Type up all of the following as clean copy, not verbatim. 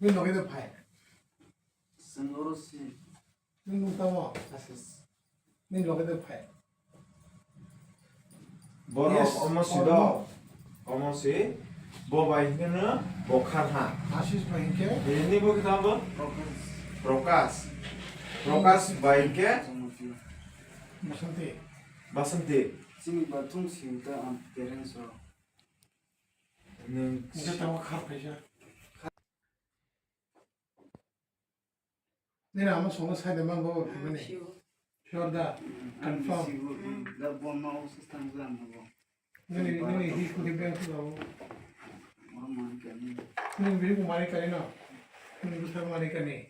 왜 너희들 파해? 생어로시 왜 농담아? 아시스 네 너희들 파해. Boro omosido omosi bobaikena bokharha 아시스 파인게? ini bo kita apa 프로카스 prokas baike 정말 무슨 데? basanti 지금 바통 시우다 안 베렌서 ning 이제 또 카페샤. 내가 아마 손을 사야 되면 뭐 되면은 쉬어다 confirm. 시우 나 보마 시스템 그 안고 너네 이 코디 뱅크로 오만 개니 너네 미국 많이 가리나? 너네 무슨 많이 가니?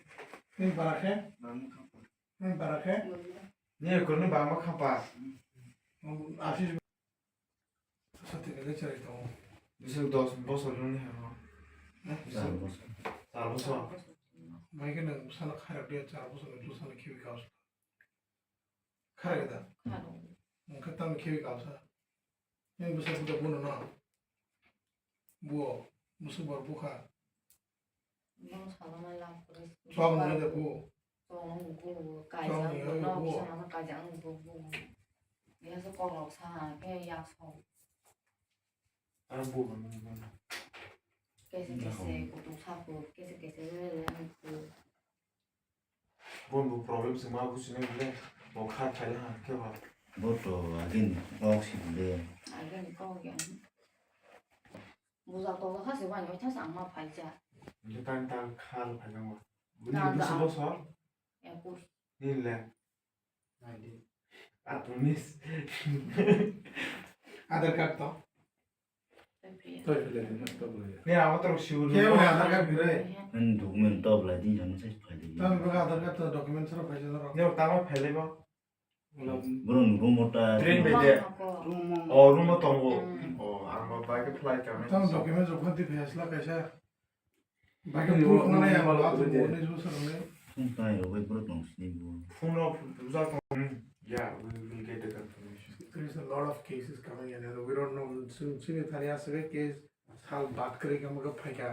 너네 바라케? 너무 카파 너네 바라케? ni kurni bama khapa 아시스 사태 내가 잘했다. bisu dos bosol ni ha sar boso 마이크는 사나 카락에 잘 무슨 주사는 키위 가서 카락이다. 그다음에 키위 가서 이 무슨 부터 보는 나 뭐 무슨 뭐 보카 너무 사람을 그래. 좋아하는 데 보고 좀 가장 너 비상한 가장 보고. 그래서 꼭 사, 그 약속. ar bo 계속 고통 사고 계속 그 bon bo problem sima bu sine bile bokhar thai ha ke ba 뭐또 하긴 억식인데 알겠니까 그게. 무사도 사실 완전 타서 안 맞아야. ni tan tan khal phailang wa Na, ni bisu na. boso 야고 ni le 나이디 atomis 아들 카드도 빼빼. ni amator shiur 걔네 아들 카드 그래. 한 도구면 떠블라디 전체 팔리 난 그거 아들 카드 도큐멘트로 가져다라. ni tama phele ba 그런 로모타 Train bede 루몽 o rumo tongo o arma ba ke flight ka 난 도큐멘트로 컨티 페이스라 가셔. 바이크 프로프 나야 말아. 뭐네 주서네. 통타에 오베 브로 동시고 phone of usa yeah we will get the confirmation There is a lot of cases coming in and we don't know since Italia सके केस साल बात करेगा मगर फायदा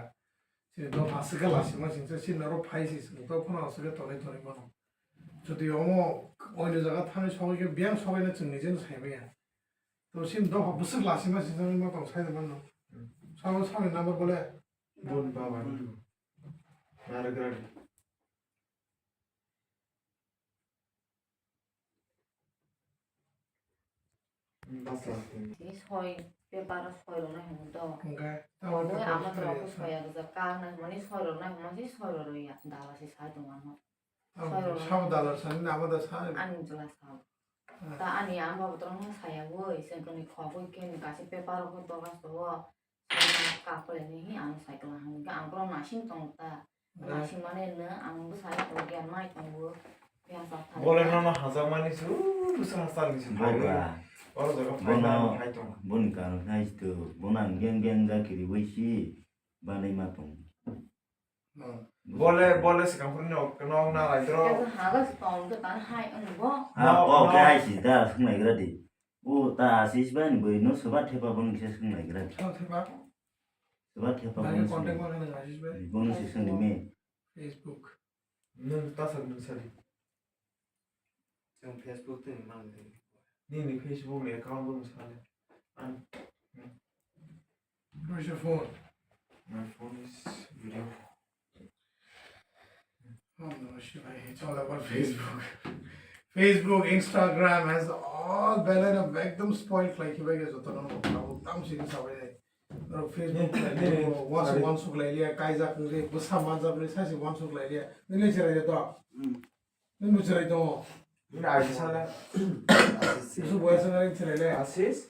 since दो हासिका लासिमा since sin नरो फाइसिस तो फोन हासिका तोने तोने मानो যদি অমো অন্য জায়গা থানে সবাইকে ব্যাং সবাই না চিনি যেন সাইবে তো সিন দো বসক লাসিমা সিন মা তো সাইতে মানো সবাই সবাই নাম্বার বলে bon ba ba nara grad basta 이 소이 빼바라 소이로나 했는데 그러니까 뭐 아마 들어고 소야 그래서 까는 뭐니 소이로나 뭐지 소이로로 야 나와서 사동안 뭐 샤워 달러 사는 나보다 사 안 줄라서 다 아니 안 봐도 좀 사야고 이제 그니 거고 있긴 같이 빼바라 거 떠가서 까불니 안 사이클 하니까 안 그러나 신동다 나시만에는 안 사야 거기 안 많이 동고 그냥 다 bole no hazak mani su busar hasal ni sin 뭐가 oro jaga Bono. phaidan hai tong 뭔가 나이스도 뭐난 갱갱가 그리 위시 바네마통 bole se kampur no na rai tro 그래서 하가 똥도 난 하이 거 아 오케이시다 승나 그라디 오다 시스반 뭐노 소바 테파 보는 게 승나 그라디 저 대박 소바 테파 나게 보는 컨택 하는 거 아시죠? 보는 시스템이 페이스북 nun ta sa nun sari 지금 페이스북 때문에 많은데 ni facebook ni account bon sale and Where's your phone? my phone is video Oh no, shit, it's all about Facebook. Facebook, Instagram has all better and एकदम spoiled like you guys होता ना एकदम सीरियस हो गए और Facebook like one सुख ले लिया काइजा कुंगे बुसा मांजा अपने सासी one सुख ले लिया नहीं चला जाता नहीं चला जाता ni ai sale उसे बॉयस ने चले ले asis